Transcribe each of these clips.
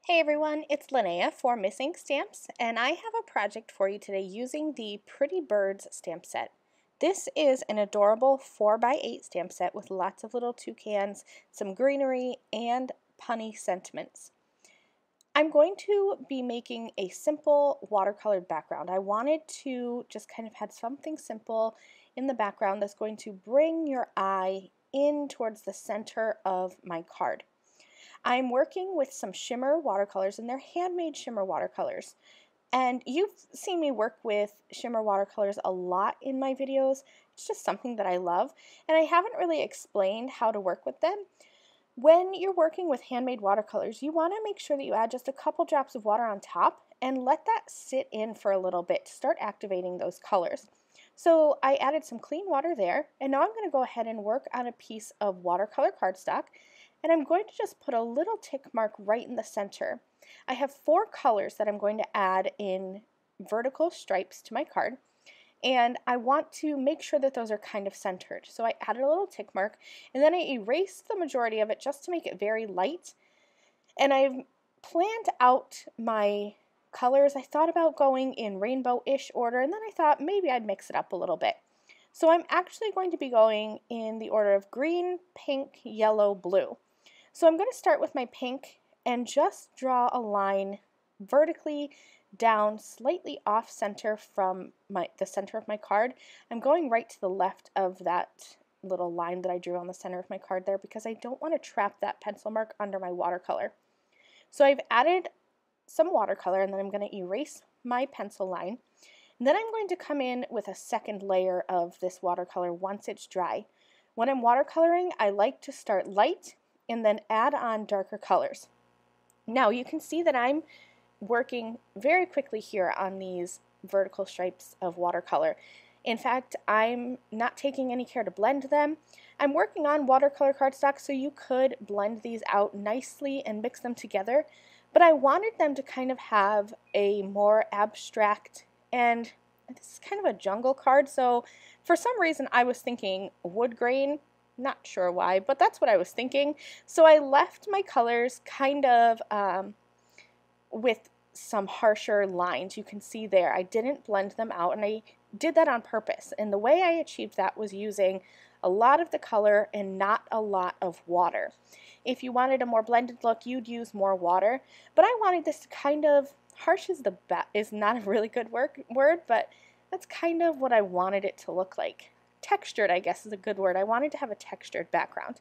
Hey everyone, it's Lynnea for Miss Ink Stamps, and I have a project for you today using the Pretty Birds stamp set. This is an adorable 4x8 stamp set with lots of little toucans, some greenery, and punny sentiments. I'm going to be making a simple watercolored background. I wanted to just kind of have something simple in the background that's going to bring your eye in towards the center of my card. I'm working with some Shimmer Watercolors, and they're handmade Shimmer Watercolors. And you've seen me work with Shimmer Watercolors a lot in my videos. It's just something that I love, and I haven't really explained how to work with them. When you're working with handmade watercolors, you want to make sure that you add just a couple drops of water on top and let that sit in for a little bit to start activating those colors. So I added some clean water there, and now I'm going to go ahead and work on a piece of watercolor cardstock. And I'm going to just put a little tick mark right in the center. I have 4 colors that I'm going to add in vertical stripes to my card, and I want to make sure that those are kind of centered. So I added a little tick mark, and then I erased the majority of it just to make it very light. And I've planned out my colors. I thought about going in rainbow-ish order, and then I thought maybe I'd mix it up a little bit. So I'm actually going to be going in the order of green, pink, yellow, blue. So I'm going to start with my pink and just draw a line vertically down, slightly off center from the center of my card. I'm going right to the left of that little line that I drew on the center of my card there because I don't want to trap that pencil mark under my watercolor. So I've added some watercolor, and then I'm going to erase my pencil line. And then I'm going to come in with a second layer of this watercolor once it's dry. When I'm watercoloring, I like to start light and then add on darker colors. Now you can see that I'm working very quickly here on these vertical stripes of watercolor. In fact, I'm not taking any care to blend them. I'm working on watercolor cardstock, so you could blend these out nicely and mix them together, but I wanted them to kind of have a more abstract, and this is kind of a jungle card, so for some reason I was thinking wood grain. Not sure why, but that's what I was thinking. So I left my colors kind of with some harsher lines. You can see there, I didn't blend them out, and I did that on purpose. And the way I achieved that was using a lot of the color and not a lot of water. If you wanted a more blended look, you'd use more water, but I wanted this to kind of, harsh is not a really good word, but that's kind of what I wanted it to look like. Textured, I guess, is a good word. I wanted to have a textured background.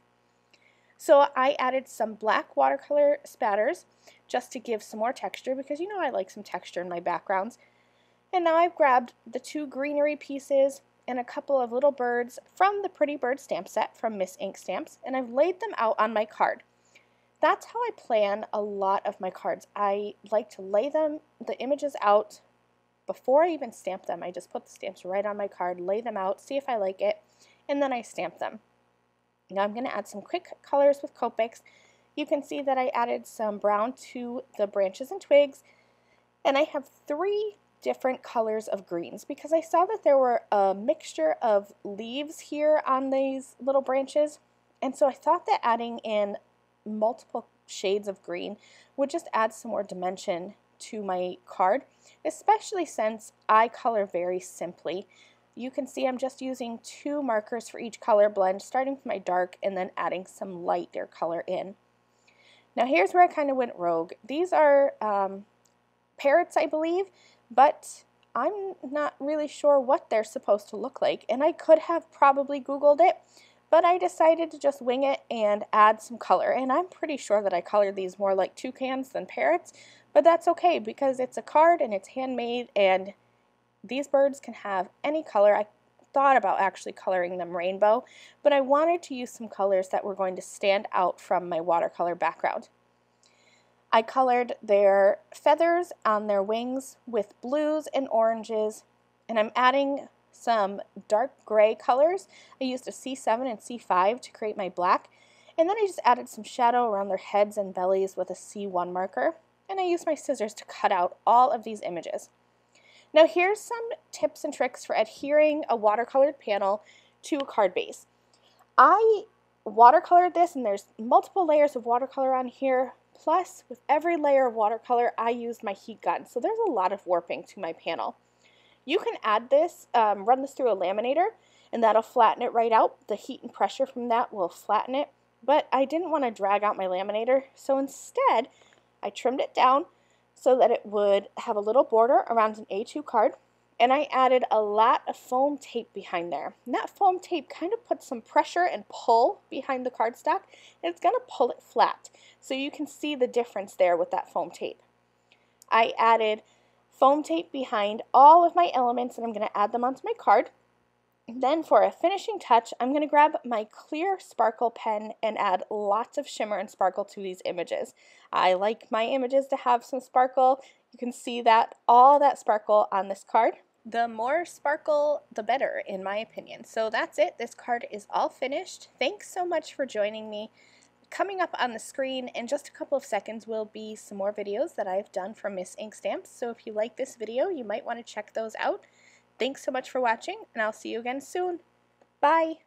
So I added some black watercolor spatters just to give some more texture because you know I like some texture in my backgrounds. And now I've grabbed the 2 greenery pieces and a couple of little birds from the Pretty Bird stamp set from Miss Ink Stamps, and I've laid them out on my card. That's how I plan a lot of my cards. I like to lay the images out before I even stamp them. I just put the stamps right on my card, lay them out, see if I like it, and then I stamp them. Now I'm going to add some quick colors with Copics. You can see that I added some brown to the branches and twigs, and I have 3 different colors of greens because I saw that there were a mixture of leaves here on these little branches, and so I thought that adding in multiple shades of green would just add some more dimension to my card, especially since I color very simply. You can see I'm just using 2 markers for each color blend, starting with my dark and then adding some lighter color in. Now here's where I kind of went rogue. These are parrots, I believe, but I'm not really sure what they're supposed to look like, and I could have probably Googled it, but I decided to just wing it and add some color, and I'm pretty sure that I colored these more like toucans than parrots, but that's okay because it's a card and it's handmade, and these birds can have any color. I thought about actually coloring them rainbow, but I wanted to use some colors that were going to stand out from my watercolor background. I colored their feathers on their wings with blues and oranges, and I'm adding some dark gray colors. I used a C7 and C5 to create my black, and then I just added some shadow around their heads and bellies with a C1 marker, and I used my scissors to cut out all of these images. Now here's some tips and tricks for adhering a watercolored panel to a card base. I watercolored this, and there's multiple layers of watercolor on here. Plus, with every layer of watercolor, I used my heat gun, so there's a lot of warping to my panel. You can add this, run this through a laminator, and that'll flatten it right out. The heat and pressure from that will flatten it, but I didn't want to drag out my laminator, so instead I trimmed it down so that it would have a little border around an A2 card, and I added a lot of foam tape behind there. And that foam tape kind of puts some pressure and pull behind the cardstock, and it's going to pull it flat. So you can see the difference there with that foam tape. I added foam tape behind all of my elements, and I'm going to add them onto my card. Then for a finishing touch, I'm going to grab my clear sparkle pen and add lots of shimmer and sparkle to these images. I like my images to have some sparkle. You can see that all that sparkle on this card. The more sparkle, the better, in my opinion. So that's it. This card is all finished. Thanks so much for joining me. Coming up on the screen in just a couple of seconds will be some more videos that I've done for Miss Ink Stamps. So if you like this video, you might want to check those out. Thanks so much for watching, and I'll see you again soon. Bye!